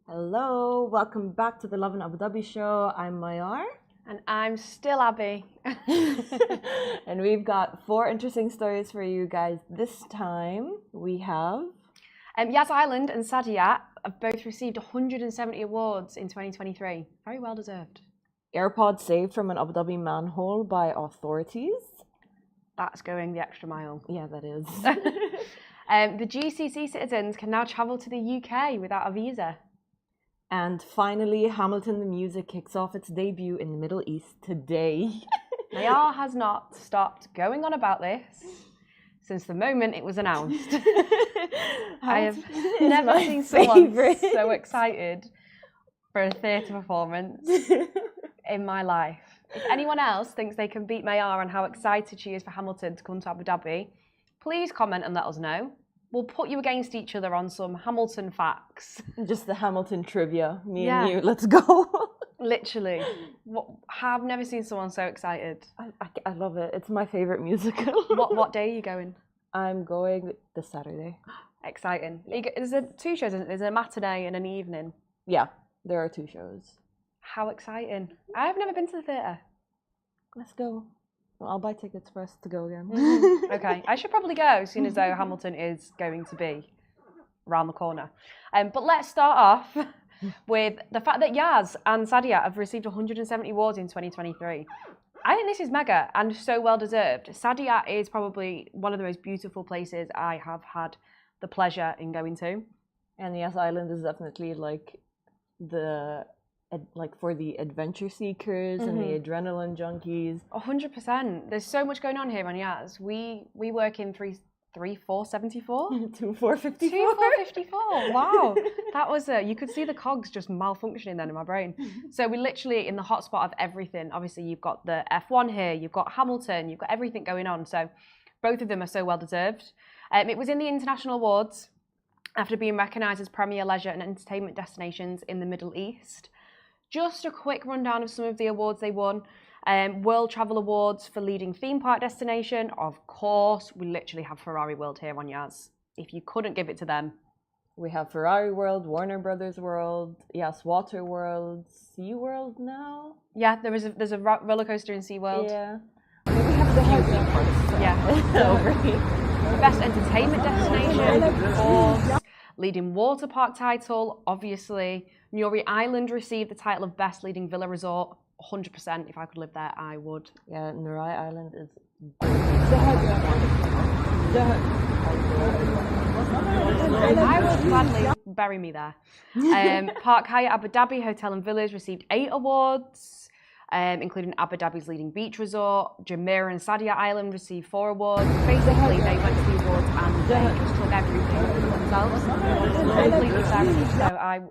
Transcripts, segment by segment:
Hello, welcome back to the Lovin Abu Dhabi show. I'm Mayar. And I'm still Abby. And we've got 4 interesting stories for you guys. This time we have Yas Island and Saadiyat have both received 170 awards in 2023. Very well deserved. AirPods saved from an Abu Dhabi manhole by authorities. That's going the extra mile. Yeah, that is. The GCC citizens can now travel to the UK without a visa. And finally, Hamilton the Music kicks off its debut in the Middle East today. Mayar has not stopped going on about this since the moment it was announced. I have never seen someone so excited for a theatre performance in my life. If anyone else thinks they can beat Mayar on how excited she is for Hamilton to come to Abu Dhabi, please comment and let us know. We'll put you against each other on some Hamilton facts. Just the Hamilton trivia. Me and you, let's go. Literally. I've never seen someone so excited. I love it. It's my favorite musical. What day are you going? I'm going this Saturday. Exciting. There's 2 shows, isn't there? There's a matinee and an evening. Yeah, there are 2 shows. How exciting. I've never been to the theatre. Let's go. Well, I'll buy tickets for us to go again. Okay, I should probably go as soon as though Hamilton is going to be around the corner. But let's start off with the fact that Yas and Saadiyat have received 170 awards in 2023. I think this is mega and so well deserved. Saadiyat is probably one of the most beautiful places I have had the pleasure in going to. And Yas Island is definitely like for the adventure seekers and the adrenaline junkies. 100%. There's so much going on here on Yas. We work in 474? 2454. 2454. Wow. That was you could see the cogs just malfunctioning then in my brain. So we're literally in the hotspot of everything. Obviously, you've got the F1 here, you've got Hamilton, you've got everything going on. So both of them are so well deserved. It was in the international awards after being recognised as premier leisure and entertainment destinations in the Middle East. Just a quick rundown of some of the awards they won. World Travel Awards for leading theme park destination. Of course, we literally have Ferrari World here on Yas. If you couldn't give it to them. We have Ferrari World, Warner Brothers World, Yas Water World, Sea World now. Yeah, there's a roller coaster in Sea World. Yeah. We have the theme parks. Yeah. Over here. Best entertainment destination, of course. Leading water park title, obviously. Nuri Island received the title of Best Leading Villa Resort. 100%. If I could live there, I would. Yeah, Nuri Island is. I would gladly bury me there. Park Hyatt Abu Dhabi Hotel and Villas received 8 awards, including Abu Dhabi's leading beach resort. Jumeirah and Saadiyat Island received 4 awards. Basically, they went to the awards and they just took everything for themselves. Completely separate. So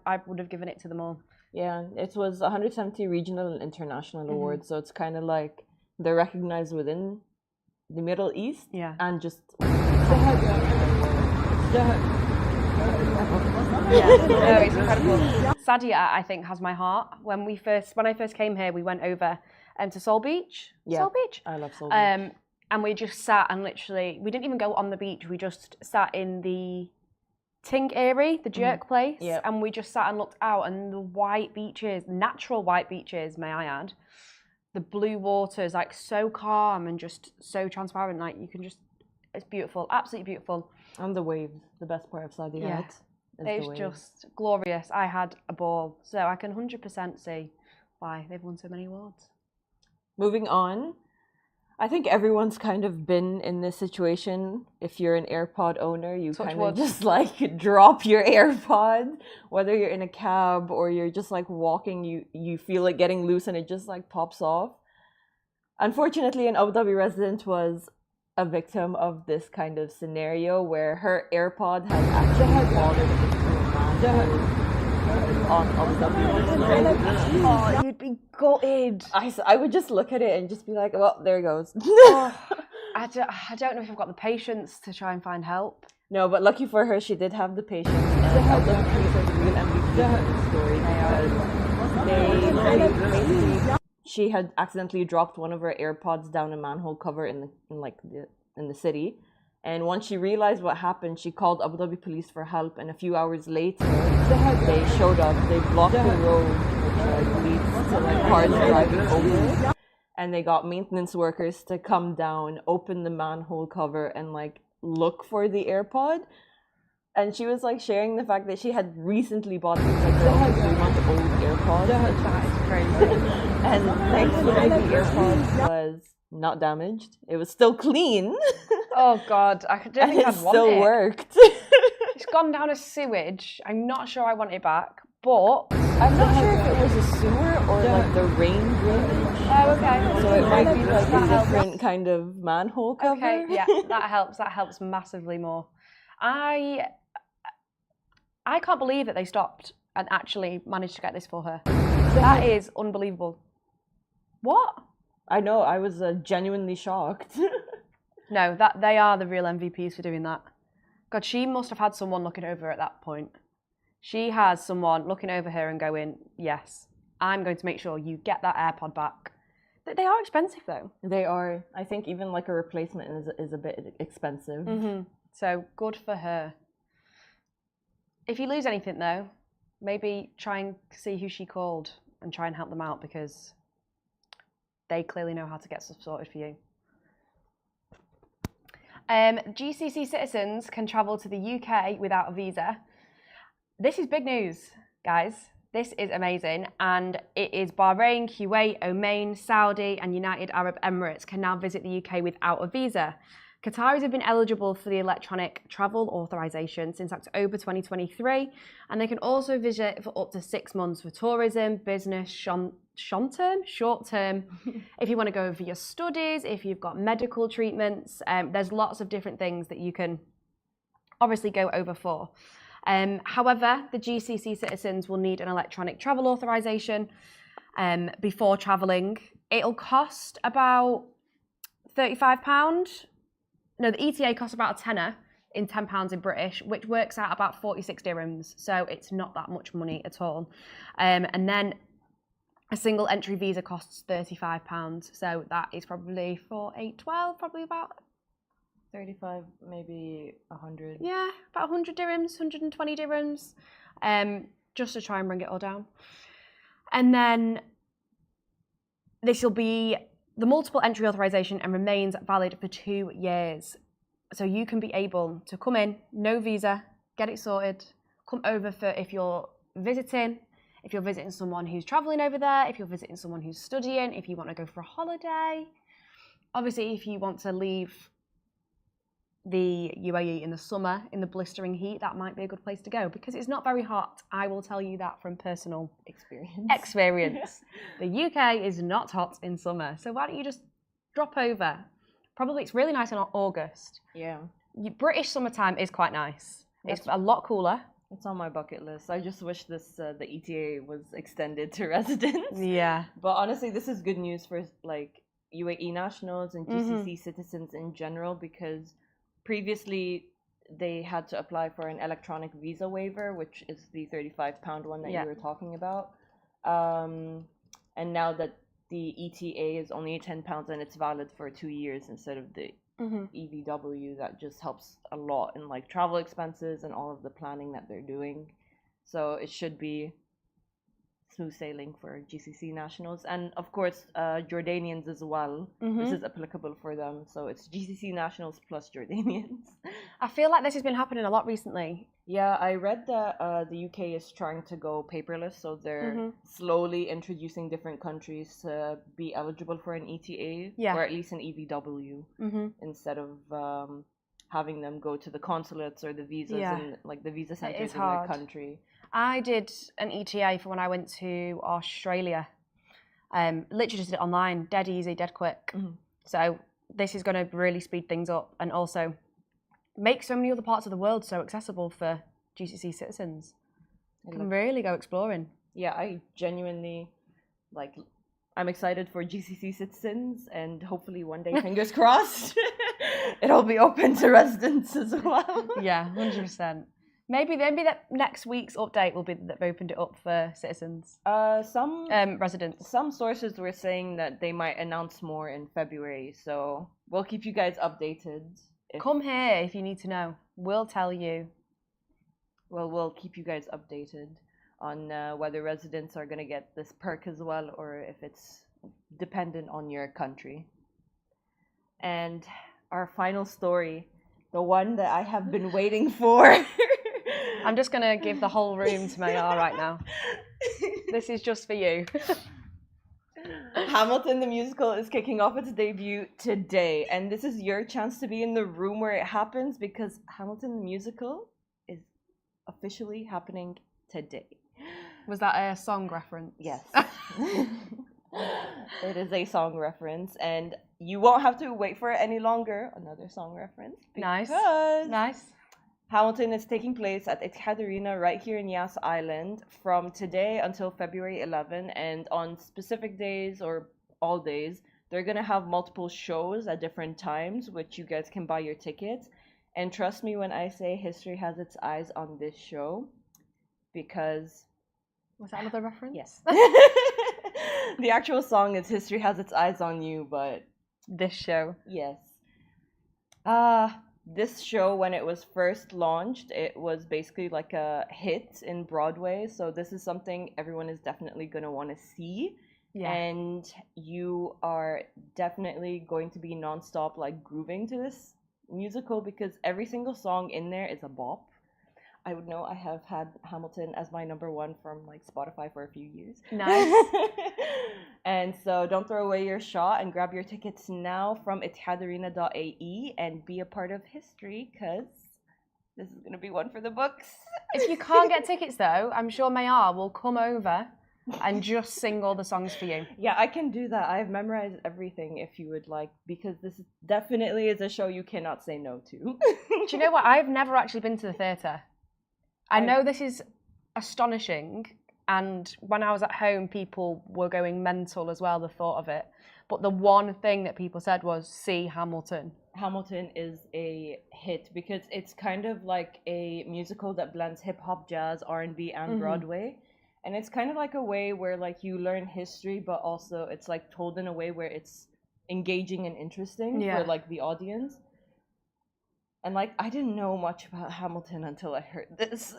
I would have given it to them all. Yeah, it was 170 regional and international awards, so it's kind of like they're recognized within the Middle East and just. No, it's incredible. Saadiyat, I think, has my heart. When I first came here, we went over to Seoul Beach. Yeah, Seoul Beach. I love Seoul Beach. And we just sat and literally, we didn't even go on the beach. We just sat in the Tink Eyrie, the jerk place, and we just sat and looked out, and the white beaches, natural white beaches, may I add, the blue waters, like so calm and just so transparent. Like you can just, it's beautiful, absolutely beautiful. And the waves, the best part of Saadiyat. It was just glorious. I had a ball, so I can 100% see why they've won so many awards. Moving on, I think everyone's kind of been in this situation. If you're an AirPod owner, you kind of just like drop your AirPod, whether you're in a cab or you're just like walking, you feel it getting loose and it just like pops off. Unfortunately, an Abu Dhabi resident was a victim of this kind of scenario where her AirPod had actually fallen into a manhole on Abu Dhabi. Oh, you'd be gutted. I would just look at it and just be like, well, there it goes. I don't know if I've got the patience to try and find help. No, but lucky for her, she did have the patience. And Abu Dhabi are the real MVP of the story because basically she had accidentally dropped one of her AirPods down a manhole cover in the city, And once she realized what happened, she called Abu Dhabi police for help. And a few hours later, they showed up. They blocked the road, which leads to like cars driving over. And they got maintenance workers to come down, open the manhole cover, and like look for the AirPod. And she was like sharing the fact that she had recently bought like a 3-month-old AirPod. That is crazy. And thankfully the AirPod was not damaged. It was still clean. Oh God, I don't think I'd want it. Still worked. It's gone down a sewage. I'm not sure I want it back, but I'm not sure if it was a sewer or like the rain drainage. Oh, okay. So it might be like a different kind of manhole cover. Okay, yeah, that helps. That helps massively more. I can't believe that they stopped and actually managed to get this for her. That is unbelievable. What? I know. I was genuinely shocked. No, that they are the real MVPs for doing that. God, she must have had someone looking over her at that point. She has someone looking over her and going, yes, I'm going to make sure you get that AirPod back. They are expensive though. They are. I think even like a replacement is a bit expensive. Mm-hmm. So good for her. If you lose anything though, maybe try and see who she called and try and help them out because they clearly know how to get stuff sorted for you. GCC citizens can travel to the UK without a visa. This is big news, guys. This is amazing. And it is Bahrain, Kuwait, Oman, Saudi, and United Arab Emirates can now visit the UK without a visa. Qataris have been eligible for the electronic travel authorization since October 2023, and they can also visit for up to 6 months for tourism, business, short term. If you want to go over your studies, if you've got medical treatments, there's lots of different things that you can obviously go over for. However, the GCC citizens will need an electronic travel authorization before traveling. It'll cost about £35. No, the ETA costs about a tenner in £10 in British, which works out about 46 dirhams. So it's not that much money at all. And then a single entry visa costs £35. So that is probably for 812, probably about 35, maybe 100. Yeah, about 100 dirhams, 120 dirhams, just to try and bring it all down. And then this will be the multiple entry authorization and remains valid for 2 years. So you can be able to come in, no visa, get it sorted, come over for if you're visiting someone who's traveling over there, if you're visiting someone who's studying, if you want to go for a holiday. Obviously, if you want to leave the UAE in the summer, in the blistering heat, that might be a good place to go because it's not very hot. I will tell you that from personal experience. The UK is not hot in summer. So why don't you just drop over? Probably it's really nice in August. Yeah. British summertime is quite nice. It's a lot cooler. It's on my bucket list. I just wish the ETA was extended to residents. Yeah. But honestly, this is good news for like UAE nationals and GCC citizens in general because previously, they had to apply for an electronic visa waiver, which is the £35 one that you were talking about. And now that the ETA is only £10 and it's valid for 2 years instead of the EVW, that just helps a lot in like travel expenses and all of the planning that they're doing. So it should be smooth sailing for GCC nationals and of course Jordanians as well. This is applicable for them, so it's GCC nationals plus Jordanians. I feel like this has been happening a lot recently. Yeah, I read that the UK is trying to go paperless, so they're slowly introducing different countries to be eligible for an ETA or at least an EVW instead of having them go to the consulates or the visas and like the visa centers in their country. I did an ETA for when I went to Australia. Literally just did it online, dead easy, dead quick. So this is going to really speed things up and also make so many other parts of the world so accessible for GCC citizens. You can really go exploring. Yeah, I genuinely, I'm excited for GCC citizens and hopefully one day, fingers crossed, it'll be open to residents as well. Yeah, 100%. Maybe that next week's update will be that they've opened it up for citizens. Some residents. Some sources were saying that they might announce more in February, so we'll keep you guys updated Come here if you need to know. We'll tell you. Well, we'll keep you guys updated on whether residents are going to get this perk as well, or if it's dependent on your country. And our final story, the one that I have been waiting for. I'm just going to give the whole room to Mayar right now. This is just for you. Hamilton the musical is kicking off its debut today, and this is your chance to be in the room where it happens, because Hamilton the musical is officially happening today. Was that a song reference? Yes. It is a song reference, and you won't have to wait for it any longer. Another song reference. Nice. Nice. Hamilton is taking place at Etihad Arena right here in Yas Island from today until February 11, and on specific days or all days, they're going to have multiple shows at different times, which you guys can buy your tickets. And trust me when I say history has its eyes on this show, because... Was that another reference? Yes. The actual song is History Has Its Eyes on You, but... This show. Yes. This show, when it was first launched, it was basically like a hit in Broadway. So this is something everyone is definitely going to want to see. Yeah. And you are definitely going to be nonstop like grooving to this musical, because every single song in there is a bop. I would know I have had Hamilton as my #1 from like Spotify for a few years. Nice. And so don't throw away your shot and grab your tickets now from etihadarena.ae and be a part of history, because this is going to be one for the books. If you can't get tickets though, I'm sure Mayar will come over and just sing all the songs for you. Yeah, I can do that. I've memorized everything if you would like, because this definitely is a show you cannot say no to. Do you know what? I've never actually been to the theatre. I know this is astonishing, and when I was at home, people were going mental as well, the thought of it. But the one thing that people said was, see Hamilton. Hamilton is a hit because it's kind of like a musical that blends hip-hop, jazz, R&B, and Broadway. And it's kind of like a way where like you learn history, but also it's like told in a way where it's engaging and interesting for like the audience. And like I didn't know much about Hamilton until I heard this.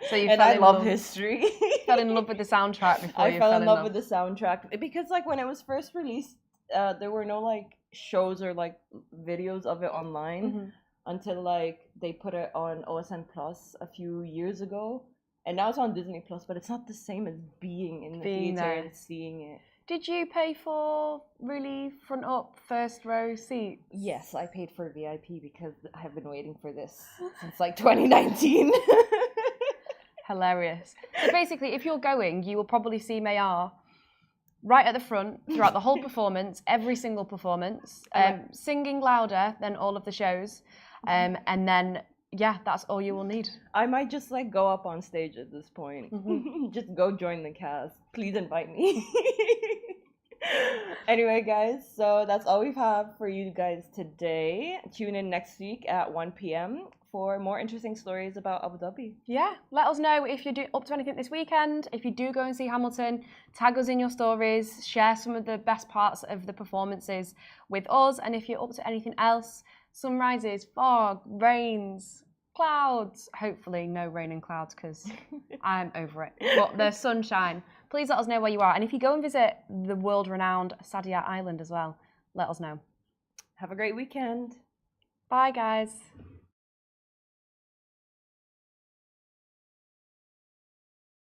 So you and I love history. Fell in love with the soundtrack before you fell in love with the soundtrack, because like when it was first released, there were no like shows or like videos of it online until like they put it on OSN Plus a few years ago, and now it's on Disney Plus. But it's not the same as being in the theater and seeing it. Did you pay for really front up first row seats? Yes, I paid for VIP because I have been waiting for this since like 2019. Hilarious. So basically, if you're going, you will probably see Mayar right at the front throughout the whole performance, every single performance, singing louder than all of the shows, and then yeah, that's all you will need. I might just like go up on stage at this point. Just go join the cast. Please invite me. Anyway, guys, so that's all we have for you guys today. Tune in next week at 1 p.m. for more interesting stories about Abu Dhabi. Yeah, let us know if you're up to anything this weekend. If you do go and see Hamilton, tag us in your stories, share some of the best parts of the performances with us. And if you're up to anything else, sunrises, fog, rains, clouds, hopefully no rain and clouds because I'm over it, but the sunshine, please let us know where you are. And if you go and visit the world-renowned Saadiyat Island as well, let us know. Have a great weekend. Bye, guys.